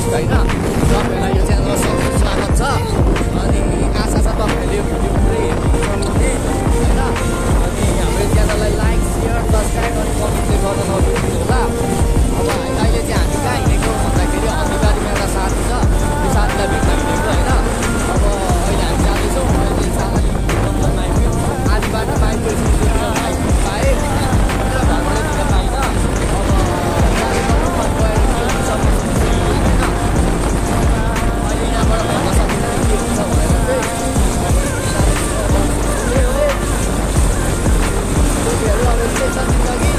होस् होइन। तपाईँलाई यो च्यानलमा सबैको स्वागत छ। अनि आशा छ तपाईँहरूले यो भिडियो पुरै हेर्नुहुन्छ होइन। अनि हाम्रो च्यानललाई लाइक सेयर सब्सक्राइब अनि कमेन्ट चाहिँ गर्न नबिर्सिनु होला। अब अहिले चाहिँ हामी कहाँ हिँडेको भन्दाखेरि अधिकारीमा एउटा साथी छ, त्यो साथीलाई भेट्न हिँडेको होइन। अब अहिले हामी जाँदैछौँ। अहिले सामान्य जङ्गलमा आइपुग्यौँ। आधी बाटोमा आइपुगेपछि पाएँ घरबाट दिन पाइनँ। अहिले यहाँबाट भन्न सकिँदैन के हुन्छ भनेर चाहिँ अब यस्तै छ जिन्दगी।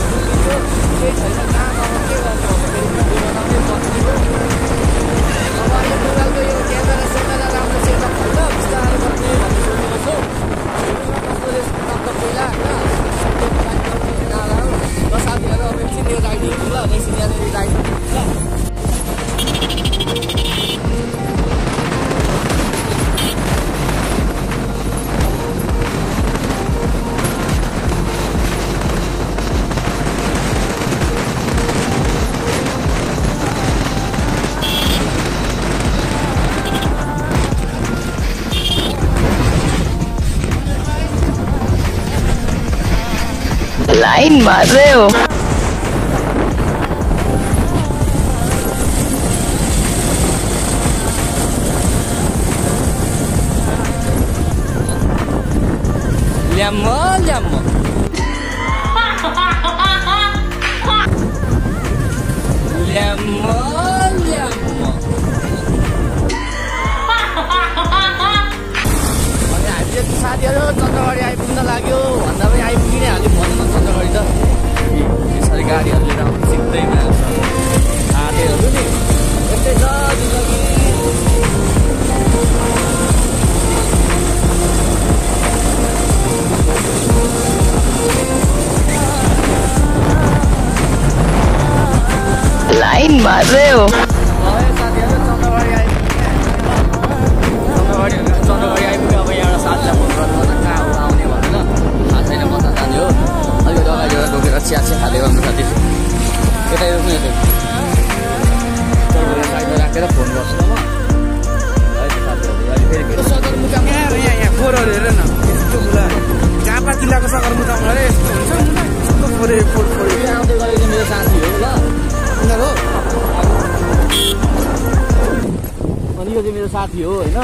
केही छैन, काम अब के गर्नु भन्दाखेरि भिडियो बनाउने बस्ने हो। अब अहिले मोबाइलको यो क्यामेरा सेमेरा राम्रो सेटअप छैन, बिस्तारै गर्ने भन्ने सोचेको छु। पहिला होइन ल साथीहरू अब एकछिन यो राइड हिँड्नु ल, एकछिन यहाँनिर राइड हिँड्नु ल। लाइन मार रहे हो। ल्याम्मो ल्याम्मो ल्याम्मो ल्याम्मो। अनि हामी चाहिँ साथीहरू चन्द्रबारी आइपुग्न लाग्यो भन्दा पनि आइपुगि नै हाल्यो भनौँ न। चन्द्रबारी त यसरी गाडीहरू लिएर आउँछ सिक्दैमा हातेहरू नि यस्तै छ जिन्दगी। लाइन मार रहे हो। साथीहरू चन्द्रबारी आइपुग्यो। अब यहाँबाट साथीलाई फोन गर्नु कहाँ हो आउने भनेर थाहा छैन, कता जाने हो। अलिकति अगाडि रोकेर चिया खाँदै गर्नु साथी। यतै रोक्नु यतै साइडमा राखेर फोन गर्छु म। अहिले साथीहरू अहिले फेरि भेट्नु सदरमुकाम यहाँ फोहोरहरू हेर न, यस्तो कुरा झापा जिल्लाको सदरमुकाम अरे यस्तो हुन्छ यस्तो फोरे आउँदै गरेको मेरो साथी हो ल हो। अनि यो चाहिँ मेरो साथी हो होइन।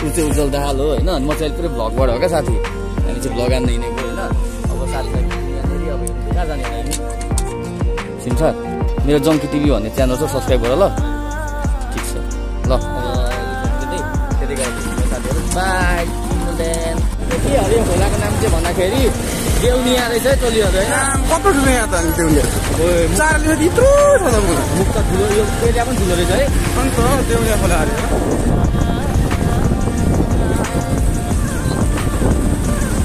ऊ चाहिँ उज्जवल दाहाल हो होइन। म चाहिँ पुरै भ्लगबाट हो क्या साथी। हामी चाहिँ भ्लग हान्दै हिँडेको होइन। अब साथीलाई यहाँनिर अब कहाँ जाने हामी चिन्छ। मेरो जङ्की टिभी भन्ने च्यानल छ, सब्सक्राइब गर ल। ठिक छ ल। त्यति गरेर साथीहरू बाई। के अरे यो खोलाको नाम चाहिँ भन्दाखेरि देउनिया रहेछ है टोलीहरू होइन। कत्रो ठुलो यहाँ त देउनिया 4 किलोमिटर यत्रो छ त मुख त ठुलो, यो एरिया पनि ठुलो रहेछ है। अन्त देउनिया खोला अरे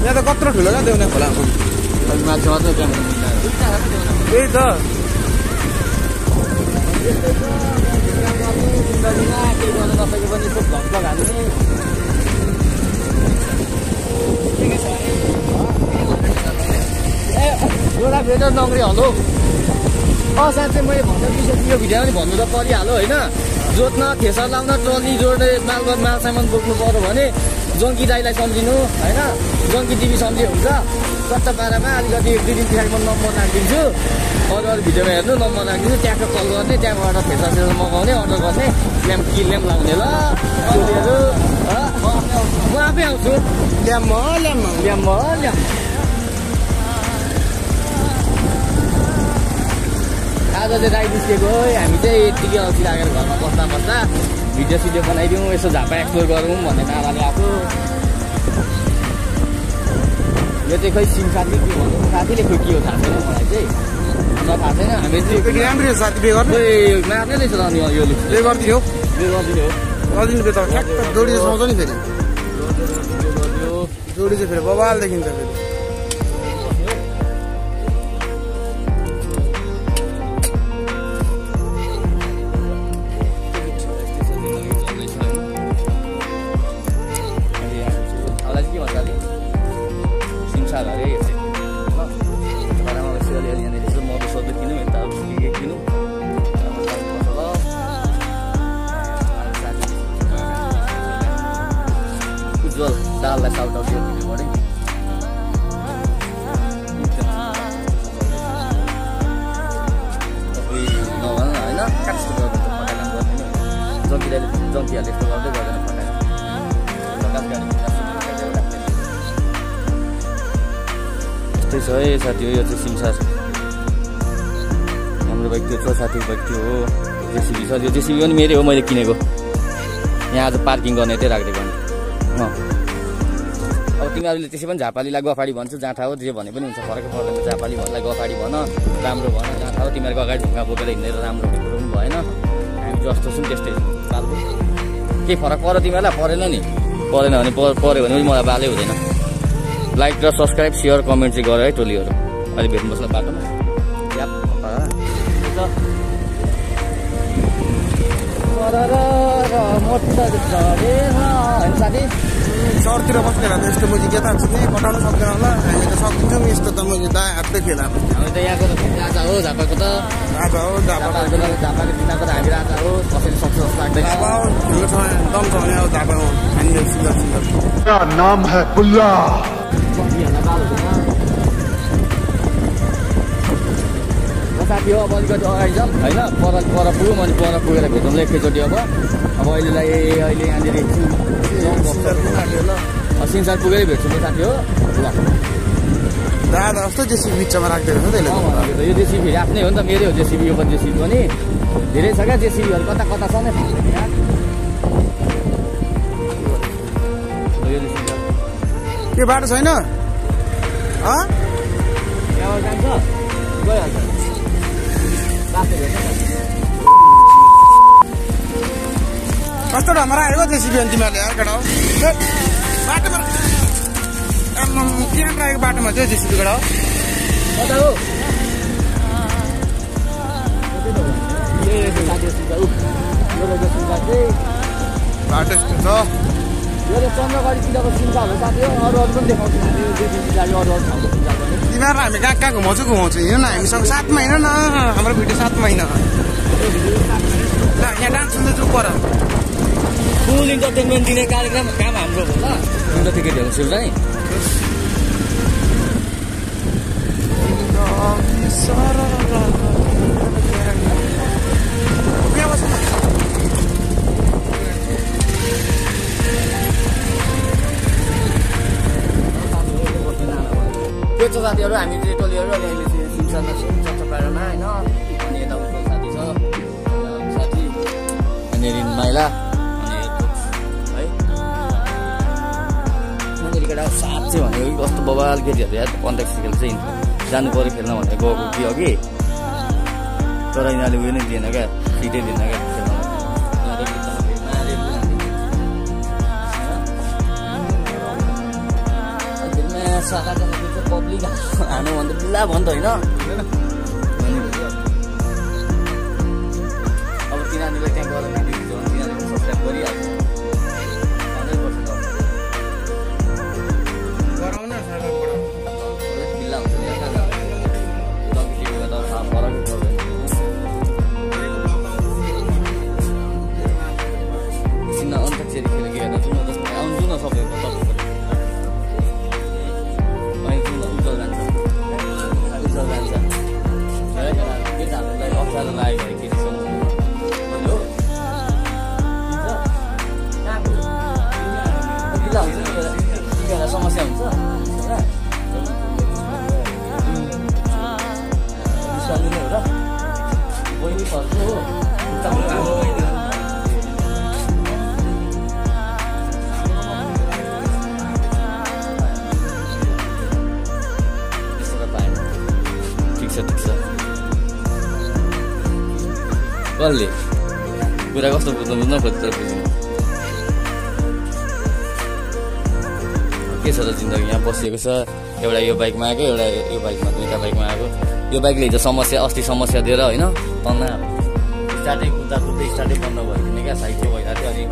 यहाँ त कत्रो ठुलो क्या देउनिया खोला। मान्छे मात्रै त्यही त जिन्दगीमा केही गर्नु नसके पनि यसो भ्लग हाल्ने एउटा भेटर नगरी हलो। साँच्चै मैले भन्दा यो भिडियोमा पनि भन्नु त परिहाल्यो होइन। जोत्न थेसर लाउन ट्रली जोड्ने माल सामान बोक्नु पर्यो भने जङ्की दाईलाई सम्झिनु होइन। जङ्की टिभी सम्झिए हुन्छ। सट्टा पारामा अलिकति 1-2 दिन पछाडि म नम्बर राखिदिन्छु। अरू भिडियोमा हेर्नु नम्बर राखिदिन्छु। ट्याक्क कल गर्ने, त्यहाँबाट थेसर मगाउने, अर्डर गर्ने, ल्याम्प लाउने ल टोलीहरू। म आफै आउँछु। ल्याम्म आज चाहिँ राइड निस्केको है। हामी चाहिँ यत्तिकै अल्छी लागेर घरमा बस्दा भिडियो सिडियो बनाइदिउँ, यसो झापा एक्सप्लोर गरौँ भन्ने नाराले आएको। यो चाहिँ खै सिम साथी के भन्नु, साथीले खोइ के हो थाहा छैन मलाई चाहिँ। थाहा छैन। हामी चाहिँ राम्रै साथी बे गर्नु मार्ने रहेछ त। अनि यो बे गरिदिने हो, गरिदिनु बे त ठ्याक्क जोडी चाहिँ सुहाउँछ नि। फेरि जोडी चाहिँ फेरि बबाल देखिन्छ। फेरि जङ्कीहरूले यस्तो गर्दै गर्दैन फटाएर प्रकाश गाडी यस्तै छ है साथी हो। यो चाहिँ सिमसार हाम्रो बाइक त्यो छ साथीको बाइक त्यो हो। जेसिबी छ, त्यो जेसिबी पनि मेरै हो, मैले किनेको। यहाँ आज पार्किङ गर्ने यतै राखिदिएको नि। अब तिमीहरूले त्यसै पनि झापालीलाई गफाडी भन्छु, जाँठा हो जे भने पनि हुन्छ, फरकै पर्दैन। झापाली भन्नलाई गफाडी भन, राम्रो भन, जाँठा हो तिमीहरूको अगाडि ढुङ्गा बोकेर हिँडेर राम्रो कुरो पनि भएन। हामी जस्तो छौँ त्यस्तै बालको के फरक पर्यो तिमीहरूलाई? परेन नि, परेन भने पऱ्यो भने पनि मलाई बालै हुँदैन। लाइक र सब्सक्राइब सेयर कमेन्ट चाहिँ गर है टोलीहरू। अहिले भेट्नुपर्छ बाटोमा साथी। सहरतिर बस्ने भए त यस्तो मुजी के त पठाउनु सक्दैन होला। हामी त सक्छौँ यस्तो त मुजी त हातले खेला। हामी त यहाँको राजा हो, झापाको त राजा हो। झापाको दिनाको त हामी राजा हो। कसैले सक्छ जस्तो लाग्दैन। ठुलो छ दम छ भने अब झापामा हामीले सुन्दर सुन्दर नाम है बुल्ला। साथी हो अब अलिकति अगाडि जाऊँ होइन, पर पुगौँ अनि पर पुगेर भेटौँला एकैचोटि। अब अहिले यहाँनिर सिमसार पुगेरै भेट्छु नि साथी हो। दादा जस्तो जेसिबी बिचमा राखिदिएको छ त्यसले। यो जेसिबी फेरि आफ्नै हो नि त, मेरै हो जेसिबी। यो पनि जेसिबी पनि धेरै छ क्या जेसिबीहरू, कता कता छ नि। के बाटो छैन यहाँबाट जान्छ गइहाल्छ। कस्तो ढङ्गमा आएको जेसिबी अनि तिमीहरूले यार केटा हो। बाटोमा किन राखेको बाटोमा चाहिँ जेसिबी केटा हो। कता हो बाटो यस्तो छ। यो चन्द्रगढीतिरको सिमसार हो साथी हो। अरू पनि देखाउँछौँ हामी जेसिबी गाडी अरू ठाउँको सिमसार पनि। तिमीहरू हामी कहाँ कहाँ घुमाउँछु हिँड न हामीसँग साथमा हिँड न। हाम्रो भिडियो साथमा हिँड। यहाँ डान्स सुन्दैछु पर फुल इन्टरटेनमेन्ट दिने कार्यक्रम काम हाम्रो हो ल। अन्त टिकटहरू सुन्छ नि। त्यो छ साथीहरू, हामी चाहिँ टोलीहरू अनि अहिले चाहिँ सिमसारमा छौँ चच्चपाडामा होइन। अनि यता उता साथी छ, साथी अनि रिन माइला अनि है मन्दिर केटा साथ चाहिँ भनेको कि कस्तो बबाल केटीहरू या कन्ट्याक्ट खेल चाहिँ जानु पऱ्यो खेल्न भनेर गएको कि अघि, तर यिनीहरूले उयो नै दिएन क्या, सिटै दिएन क्या खेल्न। पब्लिक हानु भन्दा बिल्ला भन्दा होइन। अब तिनीहरूले त्यहाँ गएर भिडियो हुन्छ भने तिनीहरूले सब्सक्राइब गरिहाल्छ 100%। बिल्ला हुन्छ नि त फरक एकछिन अन्तखेरि खेलेको हेर्न जाउँ न, जस्तो आउँछु न सबैको तपाईँको समस्या हुन्छ हो र बहिनी पर्छु हो। ठिक छ कसले कुरा कस्तो बुझ्न खोज्छ बुझ्नु के छ त जिन्दगी। यहाँ बसिएको छ, एउटा यो बाइकमा आएको, एउटा यो बाइकमा, दुईवटा बाइकमा आएको। यो बाइकले हिजो समस्या अस्ति समस्या दिएर होइन तन्ना स्टार्टै कुद्दै स्टार्टै बन्द भइदिने क्या, साइड चाहिँ भइरहेको थियो। अनि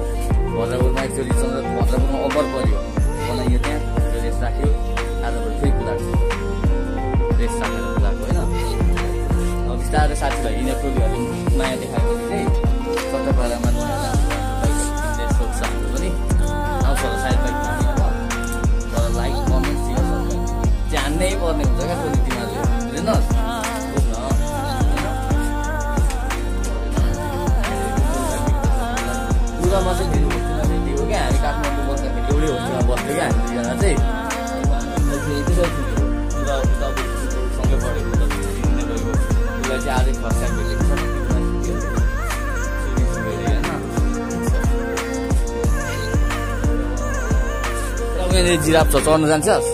भद्रपुरमा एक्चुअली भद्रपुरमा ओभर पऱ्यो बनाइयो, त्यहाँ त्यो रेस राख्यो। आजभोलि फेरि कुदाएको रेस राखेर कुदाएको होइन। अब बिस्तारै साथीभाइ यिनीहरू टोलीहरूले माया देखाएपछि चाहिँ चट्टपाडामा नयाँ बाइक किन्दै सोध्छ हाम्रो पनि आउँछ होला सायद bike like comment share subscribe जान्नै पर्ने हुन्छ क्या टोली तिमीहरूले बुझ्नुहोस् बुझ्न। लुगामा चाहिँ चाहिँ सँगै पढेको उसलाई चाहिँ आजै फर्स्ट टाइम भेटेको छ उनीहरूले जिराफ छ चढ्नु जान्छस्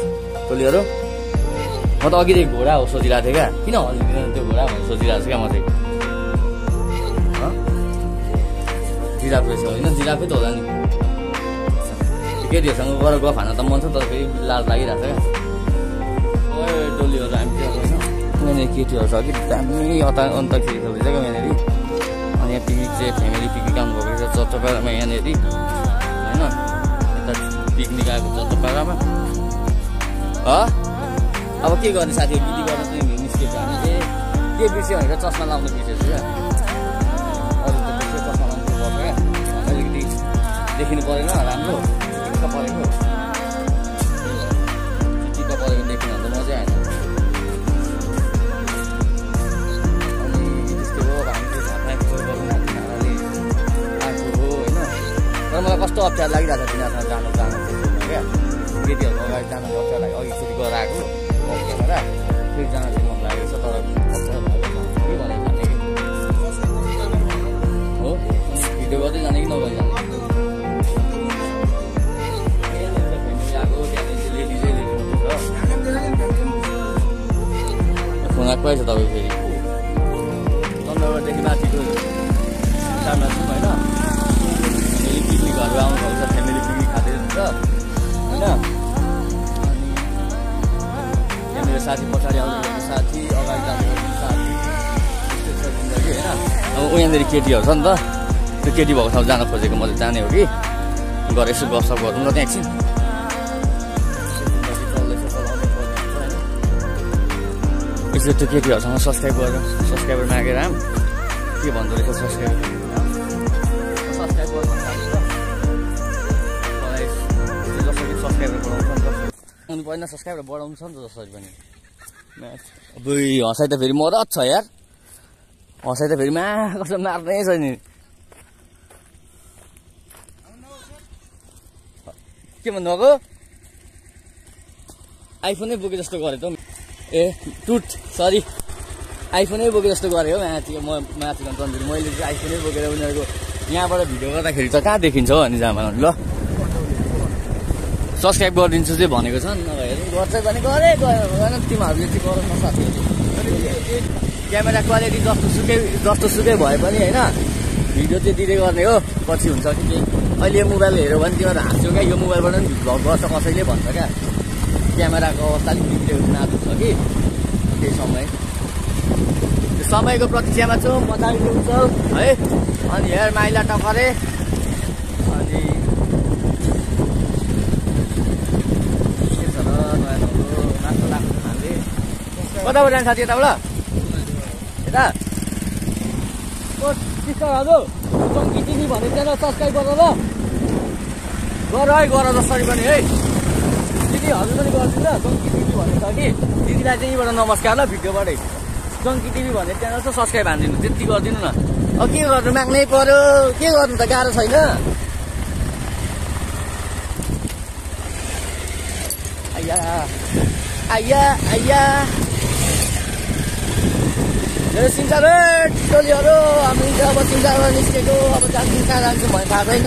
टोलीहरू म त अघिदेखि घोडा हो सोचिरहेको थिएँ क्या किन हल्लिँदैन त्यो घोडा भनेर सोचिरहेको छु क्या म चाहिँ जिराफ रहेछ होइन जिराफै त होला नि केटीहरूसँग गएर गफ हान्न त मन छ तर फेरि लाज लागिरहेको छ क्या टोलीहरू हामी चाहिँ होइन यहाँनिर केटीहरू छ कि दामी अन्तखेरि खेल्दैछ क्या यहाँनिर अनि यहाँ पिकनिक चाहिँ फ्यामिली पिकनिक आउनुभएको रहेछ चट्टपाडामा यहाँनिर होइन यता पिकनिक आएको चट्टपाडामा अब के गर्ने साथीहरू बिदी गर्न चाहिँ निस्केको हामी चाहिँ के बिर्स्यो भनेर चस्मा लाउनु बिर्सेछु क्या अरू त त्यसै चस्मा लाउनु पर्छ क्या अलिकति देखिनु परेन राम्रो चिक्क परेको चिक्क परेको देखिनु भने त मजै आएन अनि त्यस्तै हो हामी चाहिँ झापाको गरौँ तिनीहरूले आएको हो होइन तर मलाई कस्तो अप्ठ्यारो लागिरहेको छ तिनीहरूसँग जानु क्या केटीहरूको अगाडि जानु अप्ठ्यारो लाग्यो अघिचोटि गएर आएको क्यामेरा फेरि जान चाहिँ मन लागेको छ तर अप्ठ्यारो भएको छ के भने जाने कि हो भिडियो गर्दै जाने कि नगरी जाने फोन आएको छ तपाईँ फेरि चन्द्रगढदेखि माथिको टाढा छौँ होइन फेरि पिकनिकहरू आउनुभएको छ फ्यामिली पिकनिक खाँदै हुन्छ होइन अनि यहाँ मेरो साथी पछाडि आउनुभएको साथी अगाडि जानुभएको साथी त्यस्तो छ जिन्दगी होइन अब उहाँनिर केटीहरू छ नि त त्यो केटी भएको ठाउँ जान खोजेको म चाहिँ जाने हो कि गएर यसो गफसफ गरौँ न त्यहाँ एकछिन यसो त्यो केटीहरूसँग सब्सक्राइबर मागेर आम के भन्दो रहेछ सब्सक्राइबर गर्नु मलाई जसरी सब्सक्राइबर बढाउँछ नि त आउनु पर्दैन सब्सक्राइबर बढाउनु छ नि त जसरी पनि अब हँसाइ त फेरि मद्दत छ यार हँसाइ त फेरि कसो मार्नै छ नि के भन्नुभएको आइफोनै बोके जस्तो गरेँ त ए टुट सरी आइफोनै बोके जस्तो गरेँ हो माथि माथि तन्जुर मैले चाहिँ आइफोनै बोकेर उनीहरूको यहाँबाट भिडियो गर्दाखेरि त कहाँ देखिन्छ हो अनि जामा ल सब्सक्राइब गरिदिन्छु चाहिँ भनेको छ नि नभएर गर्छ भने गरेँ गरेन तिमीहरूले चाहिँ गर न साथीहरू क्यामेरा क्वालिटी जस्तो सुकै भए पनि होइन भिडियो चाहिँ दिँदै गर्ने हो पछि हुन्छ कि केही अहिले मोबाइल हेऱ्यो भने तिमीहरू हाँस्छौ क्या यो मोबाइलबाट पनि भ्लग गर्छ कसैले भन्छ क्या क्यामेराको अवस्था अलिक बिग्रेको नाजुक छ कि त्यही त्यो समयको प्रतीक्षामा छु मजाले ल्याउँछ है अनि हेर माइला टकरे अनि के छ र नयाँ नौलो नाच्नु लाग्छ हामीले कताबाट जान्छ साथी यताबाट यता सिस्टर हजुर चङ्की टिभी भन्ने च्यानल सब्सक्राइब गर ल गर है गर जसरी पनि है दिदी हजुर पनि गरिदिनु ल चङ्की टिभी भन्ने छ कि दिदीलाई चाहिँ यहीँबाट नमस्कार ल भिडियोबाटै चङ्की टिभी भन्ने च्यानल चाहिँ सब्सक्राइब हानिदिनु त्यति गरिदिनु न अब के गर्नु माग्नै पर्यो के गर्नु त गाह्रो छैन आइया आइया आइया सिमसार टोलीहरू हामी अब सिमसारबाट निस्केको अब जान्छौँ कहाँ जान्छौँ भने थाहा छैन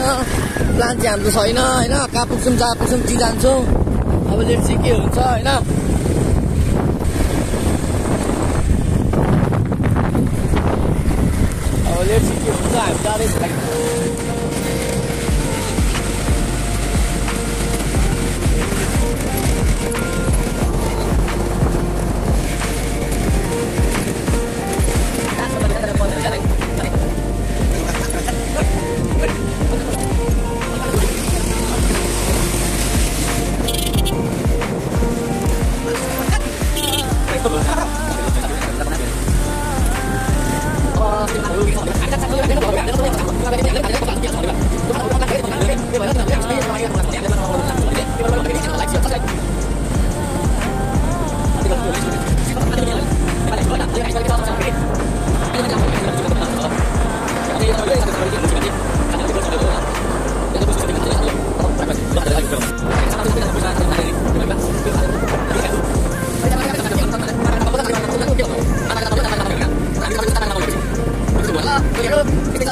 प्लान चाहिँ हाम्रो छैन होइन कहाँ पुग्छौँ जहाँ पुग्छौँ ती जान्छौँ अब लेट चाहिँ के हुन्छ होइन अब लेट चाहिँ के हुन्छ हामी जाँदैछ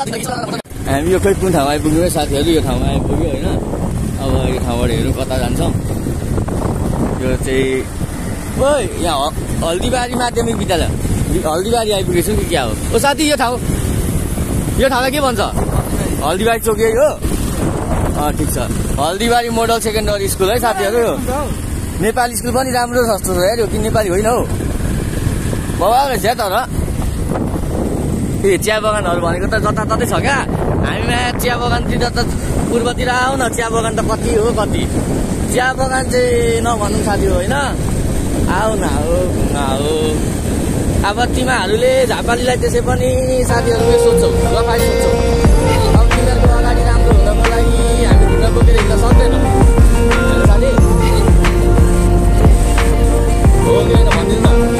हामी यो खोइ कुन ठाउँमा आइपुग्यो साथीहरू यो ठाउँमा आइपुग्यो होइन अब यो ठाउँबाट हेरौँ कता जान्छौँ यो चाहिँ ओइ यहाँ हल्दीबारी माध्यमिक विद्यालय हल्दीबारी आइपुगेछु कि क्या हो ओ साथी यो ठाउँलाई के भन्छ हल्दीबारी चोक हो ठिक छ हल्दीबारी मोडल सेकेन्डरी स्कुल है साथीहरू नेपाली स्कुल पनि राम्रो सस्तो छ यार यो कि नेपाली होइन हौ बाबा रहेछ तर ए चिया बगानहरू भनेको त जताततै छ क्या हामीमा चिया बगानतिर त पूर्वतिर आऊ न चिया बगान त कति हो कति चिया बगान चाहिँ नभनौँ साथी हो होइन आऊ न हो अब तिमीहरूले झापालीलाई त्यसै पनि साथीहरू सोध्छौ गफाइ सोध्छौ अब तिनीहरूको अगाडि राम्रो हुनको लागि हामी ढुङ्गा बोकेर हिँड्न सक्दैनौँ साथी हो कि होइन भनिदिनु न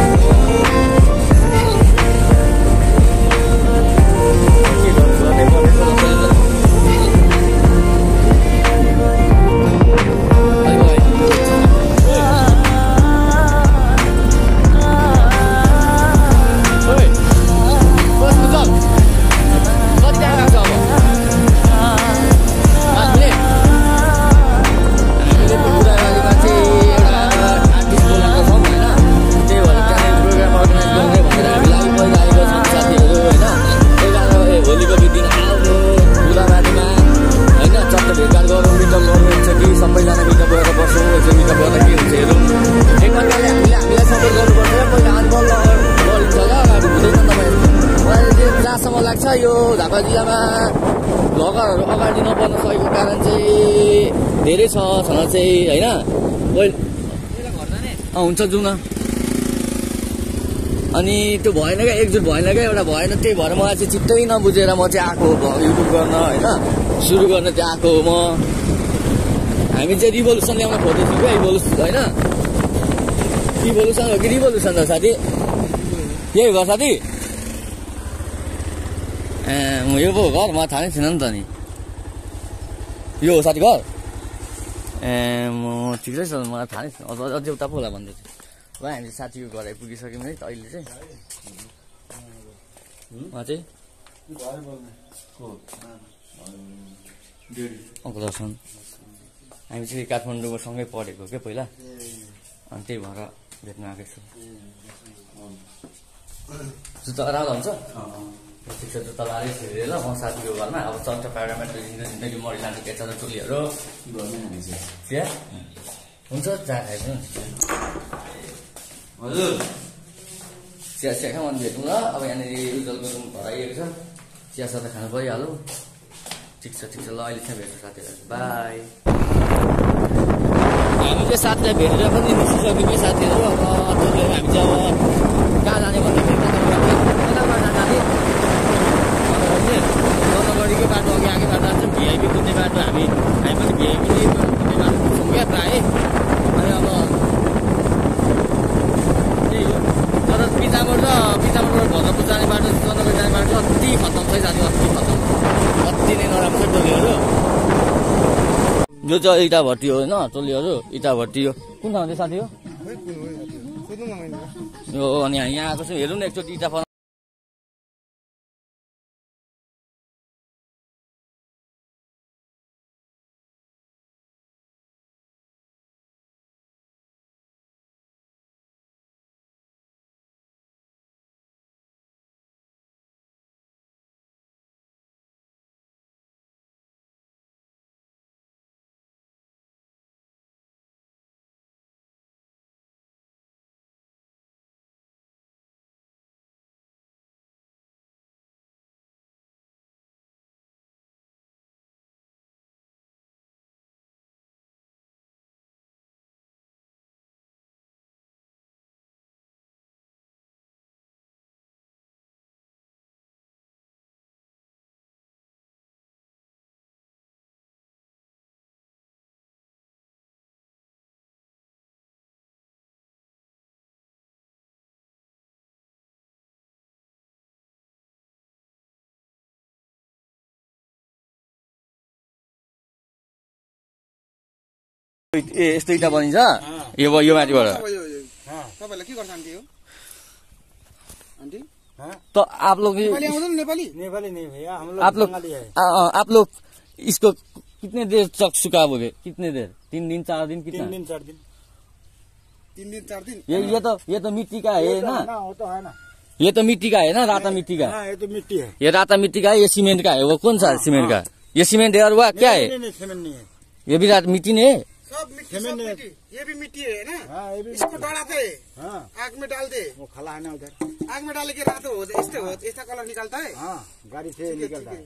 यो झापा जिल्लामा भ्लगरहरू अगाडि नबढ्न सकेको कारण चाहिँ धेरै छ छन चाहिँ होइन हुन्छ जाउँ न अनि त्यो भएन क्या एकजुट भएन क्या एउटा भएन त्यही भएर मलाई चाहिँ चित्तै नबुझेर म चाहिँ आएको युट्युब गर्न होइन सुरु गर्न चाहिँ आएको म हामी चाहिँ रिभोल्युसन ल्याउन खोज्दैछौँ क्या इभोल्युसन होइन इभोल्युसन हो कि रिभोल्युसन त साथी यही हो साथी यो पो घर मलाई थाहा नै थिएन नि त नि यो हो साथी घर म ठिकै छ मलाई थाहा नै थिएन अझै उता पो होला भन्दै थियो ल हामी साथीको घर आइपुगिसक्यौँ है त अहिले चाहिँ उहाँ चाहिँ अङ्कल दर्शन हामी चाहिँ काठमाडौँमा सँगै पढेको क्या पहिला अनि त्यही भएर भेट्न आएको छु जुत्ता राम्रो हुन्छ ठिक छ जुत्ता लाँदै थियो ल म साथीको घरमा अब चल्छ प्यारामेट जिन्दगी मरि लाने केटा र टोलीहरू चिया हुन्छ जहाँ खाइदिनु हजुर चिया चिया खानु भेटौँ ल अब यहाँनिर उज्जवलको रुम भराइएको छ चिया साथ खानु परिहाल्यो ठिक छ ल अहिले चाहिँ भेट्छु साथीहरू बाई हामी चाहिँ साथीलाई भेटेर पनि निस्किसक्यौँ कि साथीहरू अब हामी चाहिँ अब कहाँ जाने भन्दाखेरि गलगढीको बाटो अघि आगे बाटो जान्छ भिआइपी कुद्ने बाटो हामी पनि भिआइपी कुद्ने बाटो कुद्छौँ क्या प्रायः अनि अब त्यही हो तर पितामबाट भद्रपुर जाने बाटो चन्द्रपुर जाने बाटो अति खतम छ जाने अति खतम अति नै नराम्रो छ टोलीहरू यो चाहिँ इटा भट्टी हो होइन टोलीहरू इटा भट्टी हो कुन ठाउँ चाहिँ साथी हो यो अनि यहाँ आएको छौँ हेरौँ न एकचोटि इटा यस्तो इटा बनिन्छ यो माथिबाट तपाईँलाई के गर्छ आन्टी हो आन्टी तो आप लोग नेपाली आउँदैन नेपाली नेपाली नहीं भैया हम लोग आप लोग बंगाली है। आप लोग इसको कितने देर तक सुखाओगे कितने देर 3 दिन 4 दिन कितना 3 दिन 4 दिन 3 दिन 4 दिन ये तो मिट्टी का है ना वो तो है ना। ये तो मिट्टी का है ना राता मिट्टी का हाँ ये तो मिट्टी है। ये राता मिट्टी का है ये सीमेंट का है वो कौन सा सीमेंट का ये सीमेंट है और वह क्या है नहीं सीमेंट नहीं है। ये भी रात मिट्टी नहीं है सब मिट्टी सब मिट्टी ये भी मिट्टी है ना हाँ ये भी इसको डढ़ाते हाँ आग में डाल दे वो खला है ना उधर। आग में डाले के रात हो ऐसा कलर निकलता है हाँ गाड़ी से निकलता है।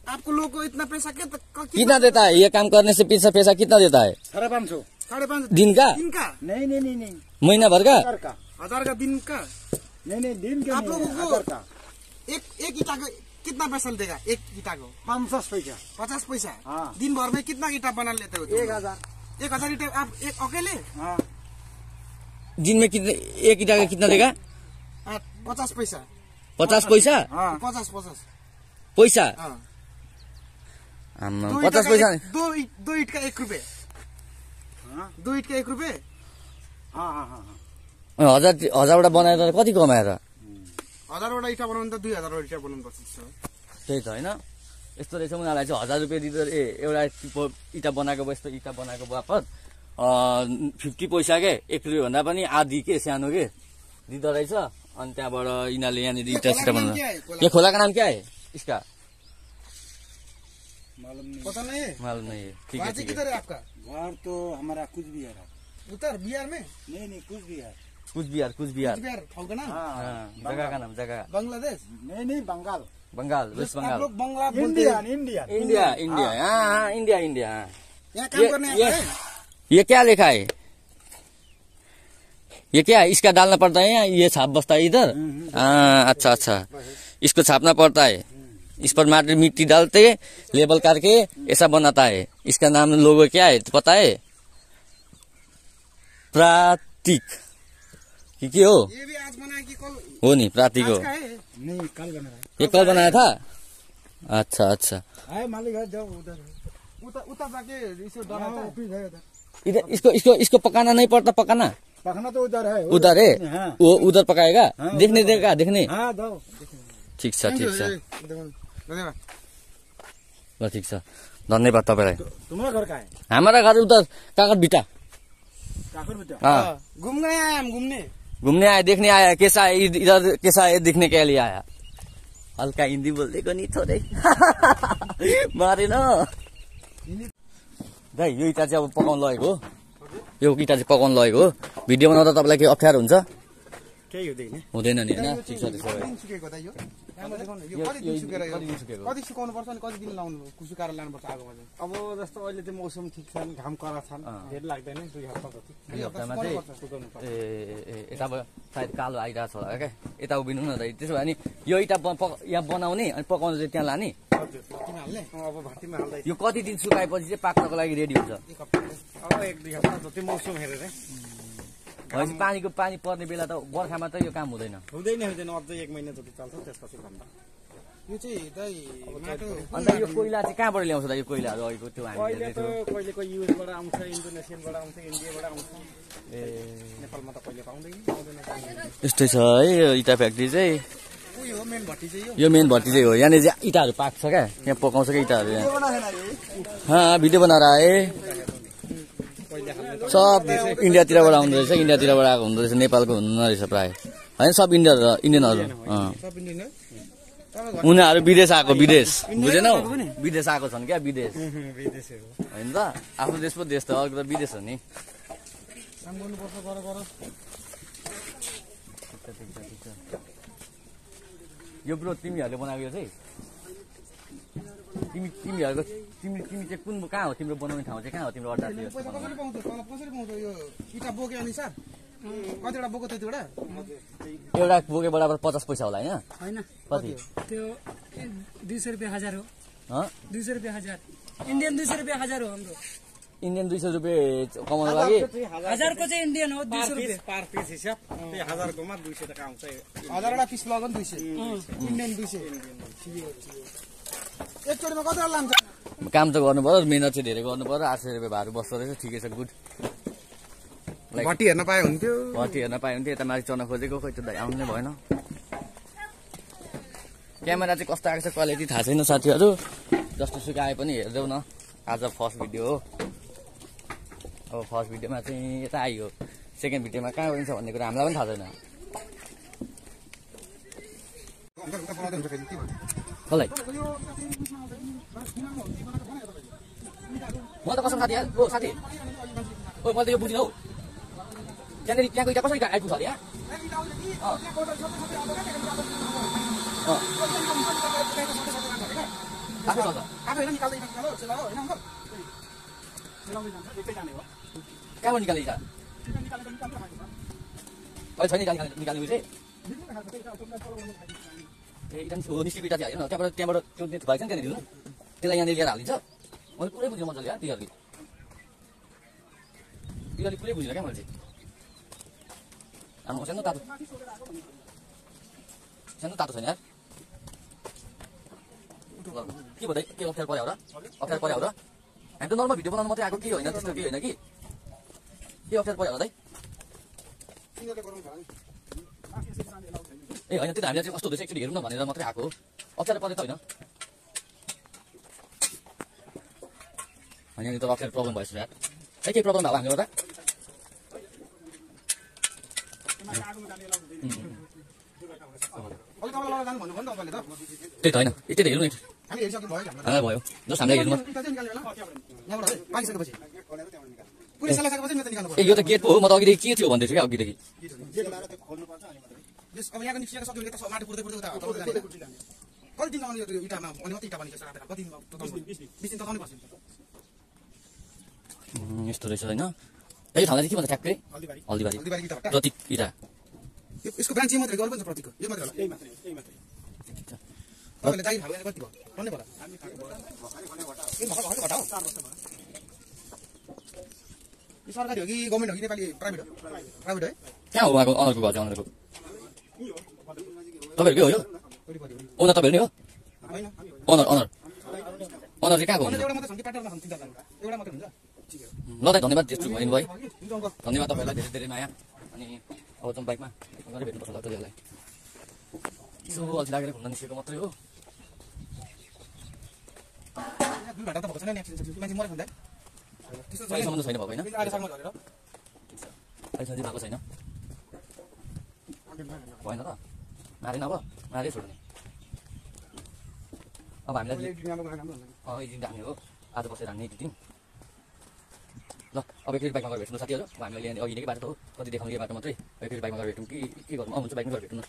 आपको लोग को इतना पैसा कितना देता है ये काम करने से पैसा कितना देता है 550 5.5 दिन का दिन का नहीं महीना भर का हजार का 1000 का दिन का नहीं दिन के आप नहीं, लोगों को हजार का एक ईटा का कितना पैसा देगा एक ईटा को 500 पैसा 50 पैसा हाँ। दिन भर में कितना ईटा बना लेते हो 1000 1000 ईटा आप एक अकेले हाँ दिन में कितने एक ईटा का कितना देगा 50 पैसा 50 पैसा हाँ 50 पैसा हाँ 50 पैसा दो ईट का 1 रुपये हाँ 2 ईट का 1 रुपये हाँ हाँ हाँ 1000वटा बनाएर कति कमाएर 1000वटा ईटा बनाउनु त 2000वटा ईटा बनाउनु पर्छ त्यही त होइन यस्तो रहेछ उनीहरूलाई चाहिँ 1000 रुपियाँ दिँदो एउटा इँटा बनाएको यस्तो इँटा बनाएको बापत 50 पैसा के 1 रुपियाँ भन्दा पनि आधी के सानो के दिँदो रहेछ अनि त्यहाँबाट यिनीहरूले यहाँनिर इँटा सिटा बनाउनु यो खोलाको नाम क्या है इसका पता नहीं है मालूम नहीं है ठीक है वहाँ से ठीक है किधर है आपका घर तो हमारा कुछ बिहार है। उधर बिहार में नहीं कुछ बिहार कुचबिहार बिहार ठाउँ का नाम हाँ जगह का नाम जगह बांग्लादेश नहीं बंगाल बंगाल वेस्ट आप बंगाल लोग बांग्ला बोलते इंडिया हैं इंडिया इंडिया इंडिया हाँ इंडिया इंडिया हाँ। यहाँ काम करने आते हैं ये क्या लिखा है ये क्या है इसका डालना पड़ता है या ये छाप बसता है इधर हाँ अच्छा अच्छा इसको छापना पड़ता है इस पर मिट्टी डालते लेबल करके ऐसा बनाता है इसका नाम लोगो क्या है तो पता है प्रातिक की हो ये भी आज बनाया कि कल हो नहीं प्रातिक हो आज का है नहीं कल बना रहा ये कल बनाया था अच्छा अच्छा है मालिक है जाओ उधर उतर जाके इसे डरा था ऑफिस है उधर इधर इसको पकाना नहीं पड़ता पकाना पकना तो उधर है उधर है हाँ वो उधर पकाएगा हाँ, देखने देगा देखने हाँ दो ठिक छ ठिक छ धन्यवाद ल ठिक छ धन्यवाद तपाईँलाई तुम्हारा घर का है हमारा घर उधर काकट बिटा काकर बेटा हाँ घूमने आए हम घूमने घूमने आए देखने आया कैसा है इधर कैसा है दिखने के लिए आया हल्का हिन्दी बोलिदिएको नि थोरै मारे न दाइ यो इँटा चाहिँ अब पकाउनु लगेको हो यो इँटा चाहिँ पकाउनु लगेको हो भिडियो बनाउँदा तपाईँलाई केही अप्ठ्यारो हुन्छ केही हुँदैन हुँदैन नि होइन ठिक छ त्यसो भए दिन सुकेको दाइ यो राम्रो देखाउनु यो कति दिन यो सुकेर यो कति दिन सुकेको? कति सुकाउनु पर्छ अनि कति दिन लाउनु सुकाएर लानुपर्छ आगोमा चाहिँ अब जस्तो अहिले चाहिँ मौसम ठिक छन् घाम करा छन् धेरै लाग्दैन 2 हप्ता जति दुई हप्तामा चाहिँ सुकाउनु पर्छ ए यताबाट सायद कालो आइरहेको छ होला क्या यता उभिनु न दाइ त्यसो भए नि यो इँटा यहाँ बनाउने अनि पकाउनु चाहिँ त्यहाँ लाने हजुर किन हाल्ने अब भाटीमा हाल्दै यो कति दिन सुकाएपछि चाहिँ पाक्नको लागि रेडी हुन्छ एक हप्ता अब 1-2 हप्ता जति मौसम हेरेर भनेपछि पानी पर्ने बेला त बर्खामा त यो काम हुँदैन हुँदैन अझै 1 महिना जति चल्छ त्यसपछि भन्दा यो चाहिँ दाइ माटो अन्त यो कोइला चाहिँ कहाँबाट ल्याउँछ त यो कोइलाहरू अहिलेको त्यो हामीले अहिले त कहिलेको युएसबाट आउँछ इन्डोनेसियनबाट आउँछ इन्डियाबाट आउँछ ए नेपालमा त कहिले पाउँदैन यस्तै छ है यो इँटा फ्याक्ट्री चाहिँ उयो हो मेन भट्टी चाहिँ यो मेन भट्टी चाहिँ हो यहाँनिर चाहिँ इँटाहरू पाक्छ क्या यहाँ पकाउँछ क्या इँटाहरू यहाँ भिडियो बनाएर आए सब इन्डियातिरबाट आउँदो रहेछ इन्डियातिरबाट आएको हुँदो रहेछ नेपालको हुँदैन रहेछ प्रायः होइन सब इन्डियनहरू सब इन्डियन हो उनीहरू विदेश आएको विदेश बुझेनौ विदेश आएको छन् क्या विदेश विदेशीहरू होइन त आफ्नो देश पो देश त अर्को त विदेश हो नि काम गर्नुपर्छ गर यो ब्रो तिमीहरूले बनाएको यो चाहिँ तिमीहरूको तिमी चाहिँ कुन कहाँ हो तिम्रो बनाउने ठाउँ चाहिँ कहाँ हो तिम्रो अड्डा चाहिँ पैसा कसरी पाउँछ तलब कसरी पाउँछ यो इँटा बोके अनुसार कतिवटा बोको त्यतिवटा एउटा बोके बराबर 50 पैसा होला होइन होइन कति त्यो 200 रुपियाँ 1000 हो हँ 200 रुपियाँ 1000 इन्डियन 200 रुपियाँ 1000 हो हाम्रो इन्डियन 200 रुपियाँ कमाउनु लागि 1000 को चाहिँ इन्डियन हो 200 रुपियाँ पार पिस हिसाब त्यही 1000 कोमा 200 टका आउँछ 1000वटा पिस लगन 200 इन्डियन 200 एकचोटिमा कतिवटा लान्छ काम त गर्नु पर्यो मेहनत चाहिँ धेरै गर्नु पर्यो 800 रुपियाँ भाडा बस्दो रहेछ ठिकै छ गुड भट्टी हेर्न पाए हुन्थ्यो भट्टी हेर्न पायो भने यता माथि चढ्न खोजेको खोइ त आउनु नै भएन क्यामेरा चाहिँ कस्तो आएको छ क्वालिटी थाहा छैन साथीहरू जस्तो सुकै आए पनि हेरिदेऊ न आज फर्स्ट भिडियो हो अब फर्स्ट भिडियोमा चाहिँ यता आइयो सेकेन्ड भिडियोमा कहाँ गइन्छ भन्ने कुरा हामीलाई पनि थाहा छैन कसलाई म त कसम साथी ओ साथी ओ मैले त यो बुझिनँ हौ त्यहाँनिर त्यहाँको इँटा कसरी आइपुग्छ अरे यहाँ कहाँबाट निकाल्ने इँटा अहिले छैन निकाल्ने उयो चाहिँ ए इँटा निस्केको इँटा चाहिँ हाल्यो न त्यहाँबाट त्यो भएको छ नि त्यहाँनिर त्यसलाई यहाँनिर ल्याएर हालिदिन्छ मैले पुरै बुझिनँ मजाले यार तिनीहरूले पुरै बुझिनँ क्या मैले चाहिँ आमा सानो तातो छैन यार के भन्दै के अप्ठ्यारो पर्यो र हामी त नर्मल भिडियो बनाउनु मात्रै आएको के होइन त्यस्तो केही होइन कि के अप्ठ्यारो पर्यो होला दाइ ए होइन त्यो त हामीलाई चाहिँ कस्तो हुँदैछ एकचोटि हेरौँ न भनेर मात्रै आएको हो अप्ठ्यारो पर्यो त होइन त अप्ठ्यारो प्रब्लम भएछ यार केही प्रब्लम भयो हामीबाट त्यही त होइन यति त हेर्नु नि भयो जस्ट हामीलाई हेर्नु ए यो त गेट पो हो म त अघिदेखि के थियो भन्दै थियो क्या अघिदेखि यस्तो रहेछ होइन यही ठाउँलाई चाहिँ के भन्छ ठ्याक्कै हल्दीबारी प्रतीक इँटा यसको ब्रान्च मात्रै गर्नु पनि प्रतीकको यो मात्रै होला तपाईँले दाइ हालेर कति भयो भन्नै पर्ला यो सरकारी हो कि गभर्मेन्ट हो कि नेपाली प्राइभेट हो है कहाँ हो उहाँको अनरको घर चाहिँ अनरको तपाईँहरूकै हो यो ओनर तपाईँहरू नै हो ओनर चाहिँ कहाँको हुन्छ ल दाइ धन्यवाद त्यस्तो भयो भाइ धन्यवाद तपाईँहरूलाई धेरै धेरै माया अनि अब चाहिँ बाइकमा गरेर भेट्नुपर्छ होला त्यसलाई यसो अल्छी लागेर घुम्न निस्केको मात्रै हो अहिलेसम्म त छैन भएको होइन अहिलेसम्म भएको छैन भएन त मारेन अब मारे छोड्ने अब हामीलाई एक दिन हान्ने हो आज बसेर हान्ने एक दिन ल अब एकचोटि बाइकमा गएर भेट्नु साथीहरू अब हामीलाई अघि नै बाटो हो कति देखाउने बाटो मात्रै एकचोटि बाइकमा गएर भेटौँ कि के गर्नु हुन्छ बाइकमा गएर भेट्नु न